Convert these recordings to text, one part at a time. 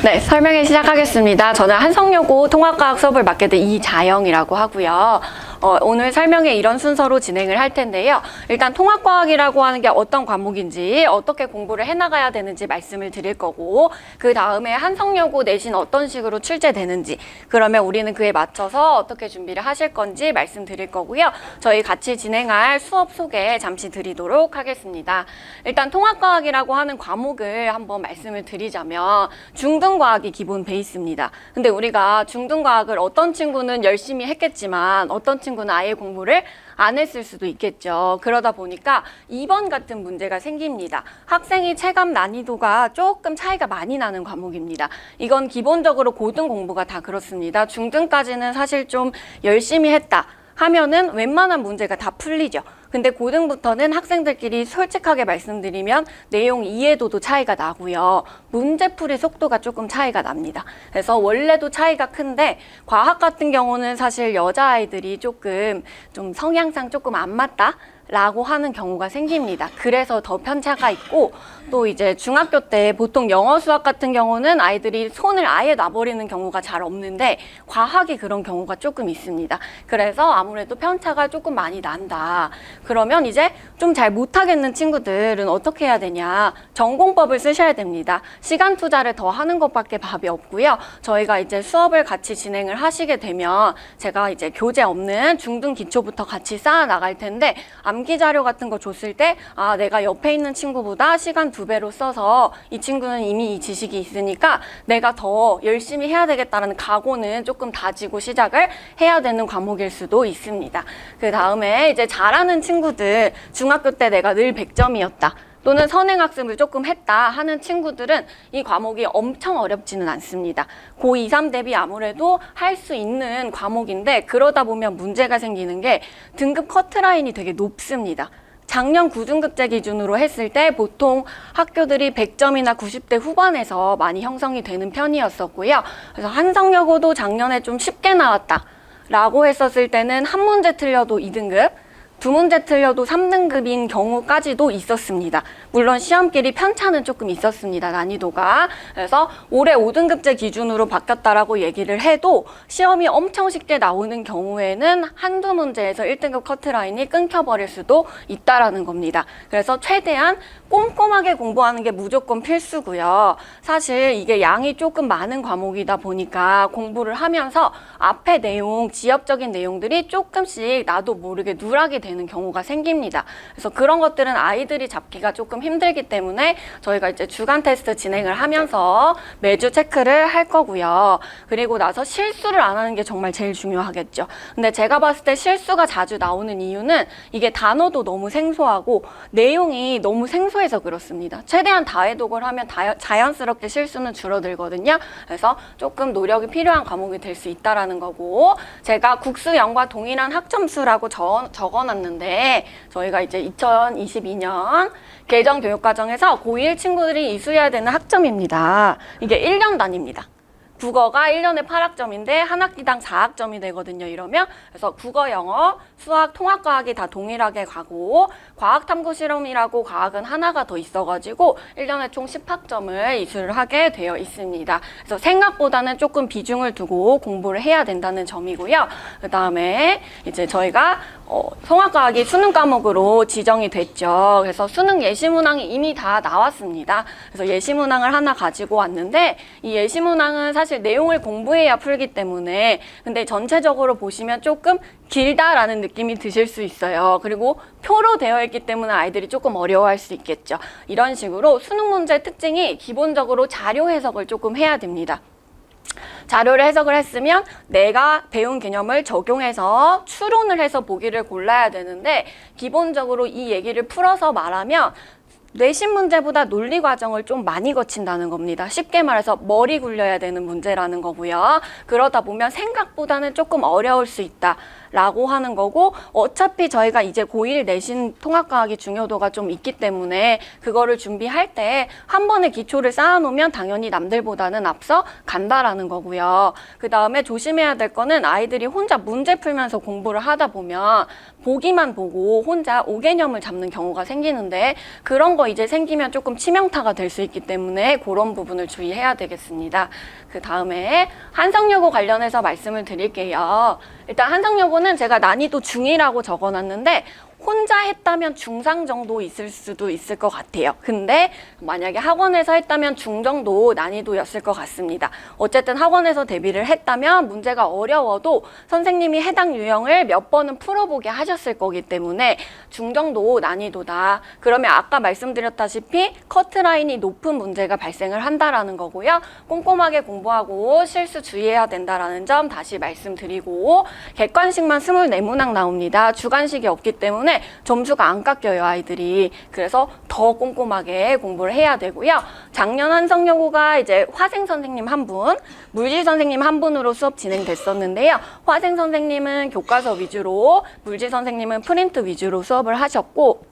네, 설명을 시작하겠습니다. 저는 한성여고 통합과학 수업을 맡게 된 이자영이라고 하고요. 오늘 설명에 이런 순서로 진행을 할 텐데요. 일단 통합과학이라고 하는 게 어떤 과목인지, 어떻게 공부를 해나가야 되는지 말씀을 드릴 거고, 그 다음에 한성여고 내신 어떤 식으로 출제되는지, 그러면 우리는 그에 맞춰서 어떻게 준비를 하실 건지 말씀드릴 거고요. 저희 같이 진행할 수업 소개 잠시 드리도록 하겠습니다. 일단 통합과학이라고 하는 과목을 한번 말씀을 드리자면 중등과학이 기본 베이스입니다. 근데 우리가 중등과학을 어떤 친구는 열심히 했겠지만 어떤 친구는 아예 공부를 안 했을 수도 있겠죠. 그러다 보니까 2번 같은 문제가 생깁니다. 학생이 체감 난이도가 조금 차이가 많이 나는 과목입니다. 이건 기본적으로 고등 공부가 다 그렇습니다. 중등까지는 사실 좀 열심히 했다 하면은 웬만한 문제가 다 풀리죠. 근데 고등부터는 학생들끼리 솔직하게 말씀드리면 내용 이해도도 차이가 나고요. 문제풀이 속도가 조금 차이가 납니다. 그래서 원래도 차이가 큰데 과학 같은 경우는 사실 여자아이들이 조금 좀 성향상 조금 안 맞다? 라고 하는 경우가 생깁니다. 그래서 더 편차가 있고 또 이제 중학교 때 보통 영어 수학 같은 경우는 아이들이 손을 아예 놔버리는 경우가 잘 없는데 과학이 그런 경우가 조금 있습니다. 그래서 아무래도 편차가 조금 많이 난다. 그러면 이제 좀 잘 못하겠는 친구들은 어떻게 해야 되냐. 전공법을 쓰셔야 됩니다. 시간 투자를 더 하는 것밖에 답이 없고요. 저희가 이제 수업을 같이 진행을 하시게 되면 제가 이제 교재 없는 중등 기초부터 같이 쌓아 나갈 텐데 암기 자료 같은 거 줬을 때 내가 옆에 있는 친구보다 시간 2배로 써서 이 친구는 이미 이 지식이 있으니까 내가 더 열심히 해야 되겠다는 각오는 조금 다지고 시작을 해야 되는 과목일 수도 있습니다. 그 다음에 이제 잘하는 친구들 중학교 때 내가 늘 100점이었다. 또는 선행학습을 조금 했다 하는 친구들은 이 과목이 엄청 어렵지는 않습니다. 고2, 3 대비 아무래도 할 수 있는 과목인데 그러다 보면 문제가 생기는 게 등급 커트라인이 되게 높습니다. 작년 9등급제 기준으로 했을 때 보통 학교들이 100점이나 90대 후반에서 많이 형성이 되는 편이었었고요. 그래서 한성여고도 작년에 좀 쉽게 나왔다 라고 했었을 때는 한 문제 틀려도 2등급, 2문제 틀려도 3등급인 경우까지도 있었습니다. 물론 시험끼리 편차는 조금 있었습니다. 난이도가. 그래서 올해 5등급제 기준으로 바뀌었다라고 얘기를 해도 시험이 엄청 쉽게 나오는 경우에는 한두 문제에서 1등급 커트라인이 끊겨버릴 수도 있다라는 겁니다. 그래서 최대한 꼼꼼하게 공부하는 게 무조건 필수고요. 사실 이게 양이 조금 많은 과목이다 보니까 공부를 하면서 앞에 내용, 지엽적인 내용들이 조금씩 나도 모르게 누락이 되는 경우가 생깁니다. 그래서 그런 것들은 아이들이 잡기가 조금 힘들기 때문에 저희가 이제 주간 테스트 진행을 하면서 매주 체크를 할 거고요. 그리고 나서 실수를 안 하는 게 정말 제일 중요하겠죠. 근데 제가 봤을 때 실수가 자주 나오는 이유는 이게 단어도 너무 생소하고 내용이 너무 생소해서 그렇습니다. 최대한 다해독을 하면 자연스럽게 실수는 줄어들거든요. 그래서 조금 노력이 필요한 과목이 될 수 있다라는 거고 제가 국수 0과 동일한 학점수라고 적어놨는데 저희가 이제 2022년 개정교육과정에서 고1 친구들이 이수해야 되는 학점입니다. 이게 1년 단위입니다. 국어가 1년에 8학점인데 한 학기당 4학점이 되거든요. 이러면 그래서 국어, 영어, 수학, 통합과학이 다 동일하게 가고 과학탐구실험이라고 과학은 하나가 더 있어가지고 1년에 총 10학점을 이수를 하게 되어 있습니다. 그래서 생각보다는 조금 비중을 두고 공부를 해야 된다는 점이고요. 그 다음에 이제 저희가 통합과학이 수능 과목으로 지정이 됐죠. 그래서 수능 예시문항이 이미 다 나왔습니다. 그래서 예시문항을 하나 가지고 왔는데 이 예시문항은 사실 내용을 공부해야 풀기 때문에 근데 전체적으로 보시면 조금 길다라는 느낌이 드실 수 있어요. 그리고 표로 되어 있기 때문에 아이들이 조금 어려워할 수 있겠죠. 이런 식으로 수능 문제의 특징이 기본적으로 자료 해석을 조금 해야 됩니다. 자료를 해석을 했으면 내가 배운 개념을 적용해서 추론을 해서 보기를 골라야 되는데 기본적으로 이 얘기를 풀어서 말하면 내신 문제보다 논리 과정을 좀 많이 거친다는 겁니다. 쉽게 말해서 머리 굴려야 되는 문제라는 거고요. 그러다 보면 생각보다는 조금 어려울 수 있다 라고 하는 거고, 어차피 저희가 이제 고1 내신 통합과학이 중요도가 좀 있기 때문에 그거를 준비할 때 한 번에 기초를 쌓아놓으면 당연히 남들보다는 앞서 간다라는 거고요. 그 다음에 조심해야 될 거는 아이들이 혼자 문제 풀면서 공부를 하다 보면 보기만 보고 혼자 오개념을 잡는 경우가 생기는데, 그런 거 이제 생기면 조금 치명타가 될 수 있기 때문에 그런 부분을 주의해야 되겠습니다. 그 다음에 한성여고 관련해서 말씀을 드릴게요. 일단 한성여고는 제가 난이도 중이라고 적어놨는데 혼자 했다면 중상 정도 있을 수도 있을 것 같아요. 근데 만약에 학원에서 했다면 중 정도 난이도였을 것 같습니다. 어쨌든 학원에서 대비를 했다면 문제가 어려워도 선생님이 해당 유형을 몇 번은 풀어보게 하셨을 거기 때문에 중 정도 난이도다. 그러면 아까 말씀드렸다시피 커트라인이 높은 문제가 발생을 한다라는 거고요. 꼼꼼하게 공부하고 실수 주의해야 된다라는 점 다시 말씀드리고, 객관식만 24문항 나옵니다. 주관식이 없기 때문에 점수가 안 깎여요, 아이들이. 그래서 더 꼼꼼하게 공부를 해야 되고요. 작년 한성여고가 이제 화생 선생님 한 분, 물질 선생님 한 분으로 수업 진행됐었는데요. 화생 선생님은 교과서 위주로, 물질 선생님은 프린트 위주로 수업을 하셨고,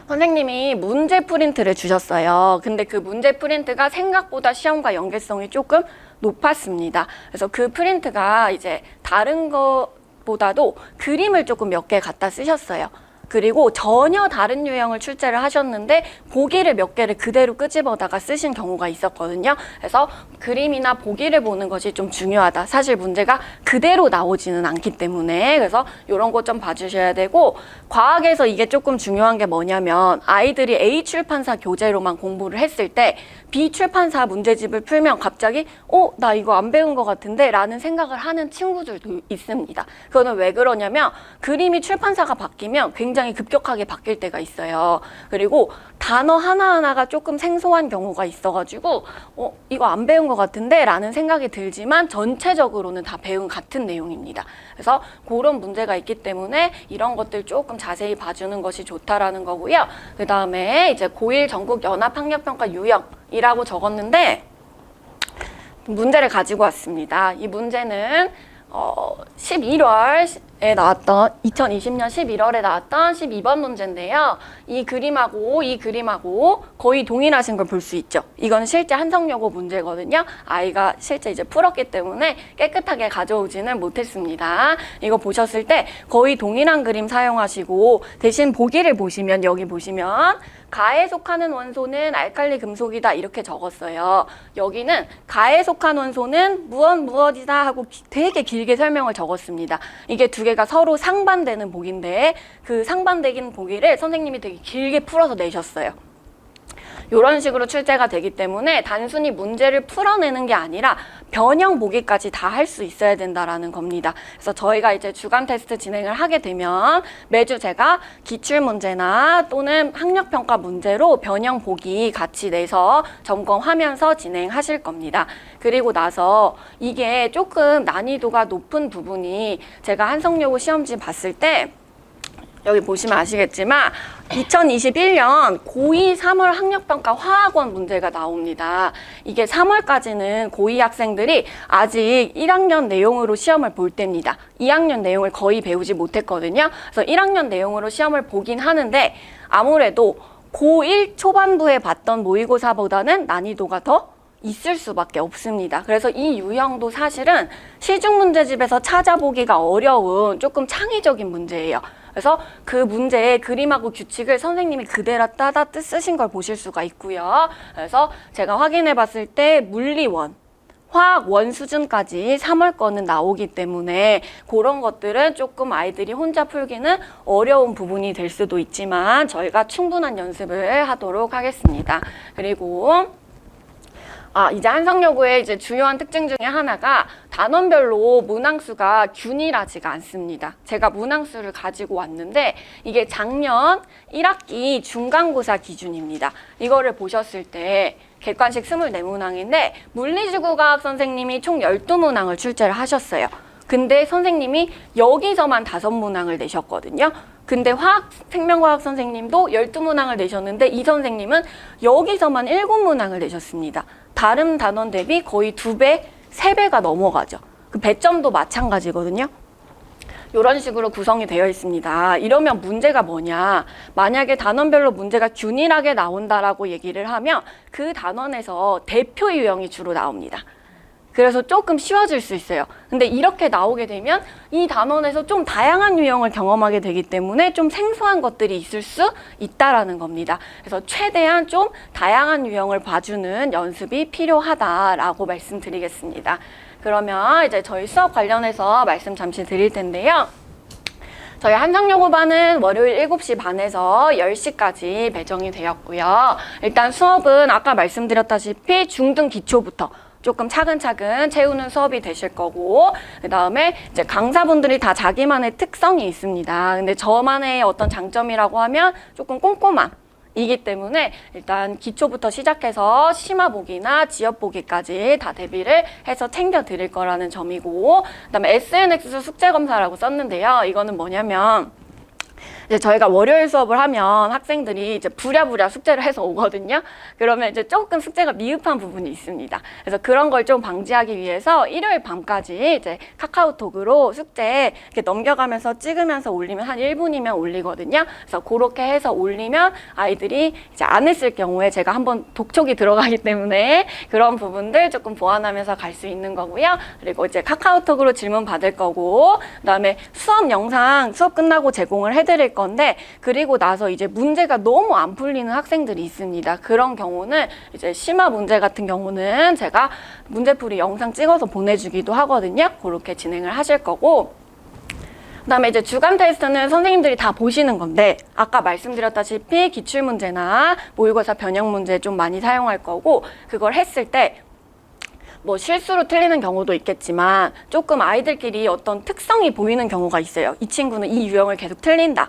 선생님이 문제 프린트를 주셨어요. 근데 그 문제 프린트가 생각보다 시험과 연계성이 조금 높았습니다. 그래서 그 프린트가 이제 다른 것보다도 그림을 조금 몇 개 갖다 쓰셨어요. 그리고 전혀 다른 유형을 출제를 하셨는데 보기를 몇 개를 그대로 끄집어다가 쓰신 경우가 있었거든요. 그래서 그림이나 보기를 보는 것이 좀 중요하다. 사실 문제가 그대로 나오지는 않기 때문에. 그래서 이런 거 좀 봐주셔야 되고, 과학에서 이게 조금 중요한 게 뭐냐면 아이들이 A 출판사 교재로만 공부를 했을 때 B 출판사 문제집을 풀면 갑자기 나 이거 안 배운 것 같은데 라는 생각을 하는 친구들도 있습니다. 그거는 왜 그러냐면 그림이 출판사가 바뀌면 굉장히 급격하게 바뀔 때가 있어요. 그리고 단어 하나하나가 조금 생소한 경우가 있어가지고 이거 안 배운 것 같은데 라는 생각이 들지만 전체적으로는 다 배운 같은 내용입니다. 그래서 그런 문제가 있기 때문에 이런 것들 조금 자세히 봐주는 것이 좋다라는 거고요. 그 다음에 이제 고1 전국 연합학력평가 유형이라고 적었는데 문제를 가지고 왔습니다. 이 문제는 11월에 나왔던 2020년 11월에 나왔던 12번 문제인데요. 이 그림하고 거의 동일하신 걸 볼 수 있죠. 이건 실제 한성여고 문제거든요. 아이가 실제 이제 풀었기 때문에 깨끗하게 가져오지는 못했습니다. 이거 보셨을 때 거의 동일한 그림 사용하시고, 대신 보기를 보시면 여기 보시면 가에 속하는 원소는 알칼리 금속이다 이렇게 적었어요. 여기는 가에 속한 원소는 무엇이다 하고 되게 길게 설명을 적었습니다. 이게 두 개가 서로 상반되는 보기인데 그 상반되는 보기를 선생님이 되게 길게 풀어서 내셨어요. 이런 식으로 출제가 되기 때문에 단순히 문제를 풀어내는 게 아니라 변형 보기까지 다 할 수 있어야 된다라는 겁니다. 그래서 저희가 이제 주간 테스트 진행을 하게 되면 매주 제가 기출 문제나 또는 학력평가 문제로 변형 보기 같이 내서 점검하면서 진행하실 겁니다. 그리고 나서 이게 조금 난이도가 높은 부분이 제가 한성여고 시험지 봤을 때 여기 보시면 아시겠지만 2021년 고2 3월 학력평가 화학원 문제가 나옵니다. 이게 3월까지는 고2 학생들이 아직 1학년 내용으로 시험을 볼 때입니다. 2학년 내용을 거의 배우지 못했거든요. 그래서 1학년 내용으로 시험을 보긴 하는데 아무래도 고1 초반부에 봤던 모의고사보다는 난이도가 더 있을 수밖에 없습니다. 그래서 이 유형도 사실은 시중 문제집에서 찾아보기가 어려운 조금 창의적인 문제예요. 그래서 그 문제의 그림하고 규칙을 선생님이 그대로 따다 쓰신 걸 보실 수가 있고요. 그래서 제가 확인해 봤을 때 물리원, 화학원 수준까지 3월 거는 나오기 때문에 그런 것들은 조금 아이들이 혼자 풀기는 어려운 부분이 될 수도 있지만 저희가 충분한 연습을 하도록 하겠습니다. 그리고 이제 한성여고의 이제 중요한 특징 중에 하나가 단원별로 문항수가 균일하지가 않습니다. 제가 문항수를 가지고 왔는데 이게 작년 1학기 중간고사 기준입니다. 이거를 보셨을 때 객관식 24문항인데 물리지구과학 선생님이 총 12문항을 출제를 하셨어요. 근데 선생님이 여기서만 5문항을 내셨거든요. 근데 생명과학 선생님도 12문항을 내셨는데 이 선생님은 여기서만 7문항을 내셨습니다. 다른 단원 대비 거의 2배, 3배가 넘어가죠. 그 배점도 마찬가지거든요. 이런 식으로 구성이 되어 있습니다. 이러면 문제가 뭐냐? 만약에 단원별로 문제가 균일하게 나온다라고 얘기를 하면 그 단원에서 대표 유형이 주로 나옵니다. 그래서 조금 쉬워질 수 있어요. 근데 이렇게 나오게 되면 이 단원에서 좀 다양한 유형을 경험하게 되기 때문에 좀 생소한 것들이 있을 수 있다라는 겁니다. 그래서 최대한 좀 다양한 유형을 봐주는 연습이 필요하다라고 말씀드리겠습니다. 그러면 이제 저희 수업 관련해서 말씀 잠시 드릴 텐데요. 저희 한성여고반은 월요일 7시 반에서 10시까지 배정이 되었고요. 일단 수업은 아까 말씀드렸다시피 중등 기초부터 조금 차근차근 채우는 수업이 되실 거고, 그 다음에 이제 강사분들이 다 자기만의 특성이 있습니다. 근데 저만의 어떤 장점이라고 하면 조금 꼼꼼함. 이기 때문에 일단 기초부터 시작해서 심화 보기나 지역 보기까지 다 대비를 해서 챙겨 드릴 거라는 점이고, 그다음에 SNX 숙제 검사라고 썼는데요. 이거는 뭐냐면 이제 저희가 월요일 수업을 하면 학생들이 이제 부랴부랴 숙제를 해서 오거든요. 그러면 이제 조금 숙제가 미흡한 부분이 있습니다. 그래서 그런 걸 좀 방지하기 위해서 일요일 밤까지 이제 카카오톡으로 숙제 이렇게 넘겨가면서 찍으면서 올리면 한 1분이면 올리거든요. 그래서 그렇게 해서 올리면 아이들이 이제 안 했을 경우에 제가 한번 독촉이 들어가기 때문에 그런 부분들 조금 보완하면서 갈 수 있는 거고요. 그리고 이제 카카오톡으로 질문 받을 거고, 그다음에 수업 영상 수업 끝나고 제공을 해드릴 건데, 그리고 나서 이제 문제가 너무 안 풀리는 학생들이 있습니다. 그런 경우는 이제 심화 문제 같은 경우는 제가 문제풀이 영상 찍어서 보내주기도 하거든요. 그렇게 진행을 하실 거고, 그다음에 이제 주간 테스트는 선생님들이 다 보시는 건데, 아까 말씀드렸다시피 기출문제나 모의고사 변형 문제 좀 많이 사용할 거고, 그걸 했을 때 뭐 실수로 틀리는 경우도 있겠지만 조금 아이들끼리 어떤 특성이 보이는 경우가 있어요. 이 친구는 이 유형을 계속 틀린다.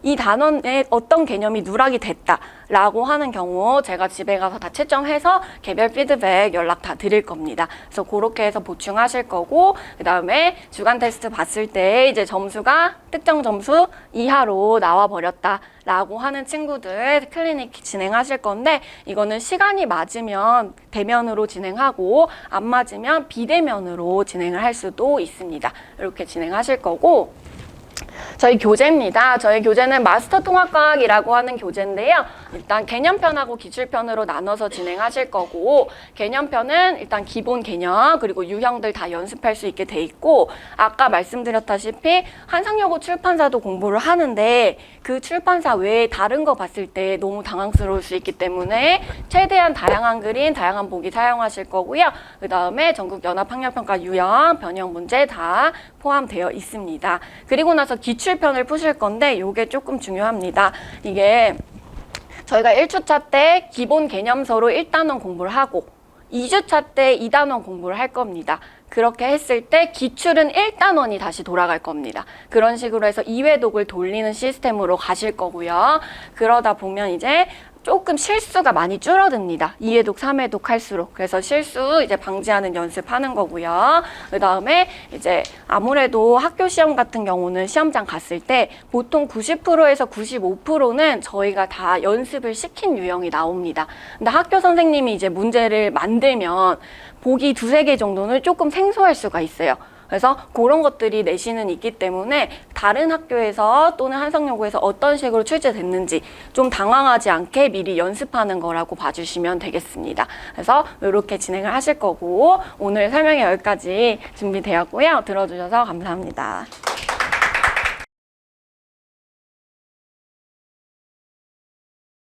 이 단원에 어떤 개념이 누락이 됐다라고 하는 경우 제가 집에 가서 다 채점해서 개별 피드백 연락 다 드릴 겁니다. 그래서 그렇게 해서 보충하실 거고, 그 다음에 주간 테스트 봤을 때 이제 점수가 특정 점수 이하로 나와 버렸다라고 하는 친구들 클리닉 진행하실 건데, 이거는 시간이 맞으면 대면으로 진행하고 안 맞으면 비대면으로 진행을 할 수도 있습니다. 이렇게 진행하실 거고, 저희 교재입니다. 저희 교재는 마스터 통합과학이라고 하는 교재인데요. 일단 개념편하고 기출편으로 나눠서 진행하실 거고, 개념편은 일단 기본 개념 그리고 유형들 다 연습할 수 있게 돼 있고, 아까 말씀드렸다시피 한상여고 출판사도 공부를 하는데 그 출판사 외에 다른 거 봤을 때 너무 당황스러울 수 있기 때문에 최대한 다양한 그림, 다양한 보기 사용하실 거고요. 그 다음에 전국 연합학력평가 유형, 변형 문제 다 포함되어 있습니다. 그리고 나서 기출편을 푸실 건데 이게 조금 중요합니다. 이게 저희가 1주차 때 기본 개념서로 1단원 공부를 하고 2주차 때 2단원 공부를 할 겁니다. 그렇게 했을 때 기출은 1단원이 다시 돌아갈 겁니다. 그런 식으로 해서 2회독을 돌리는 시스템으로 가실 거고요. 그러다 보면 이제 조금 실수가 많이 줄어듭니다. 2회독, 3회독 할수록. 그래서 실수 이제 방지하는 연습하는 거고요. 그 다음에 이제 아무래도 학교 시험 같은 경우는 시험장 갔을 때 보통 90%에서 95%는 저희가 다 연습을 시킨 유형이 나옵니다. 근데 학교 선생님이 이제 문제를 만들면 보기 2-3개 정도는 조금 생소할 수가 있어요. 그래서 그런 것들이 내신은 있기 때문에 다른 학교에서 또는 한성여고에서 어떤 식으로 출제됐는지 좀 당황하지 않게 미리 연습하는 거라고 봐주시면 되겠습니다. 그래서 이렇게 진행을 하실 거고, 오늘 설명이 여기까지 준비되었고요. 들어주셔서 감사합니다.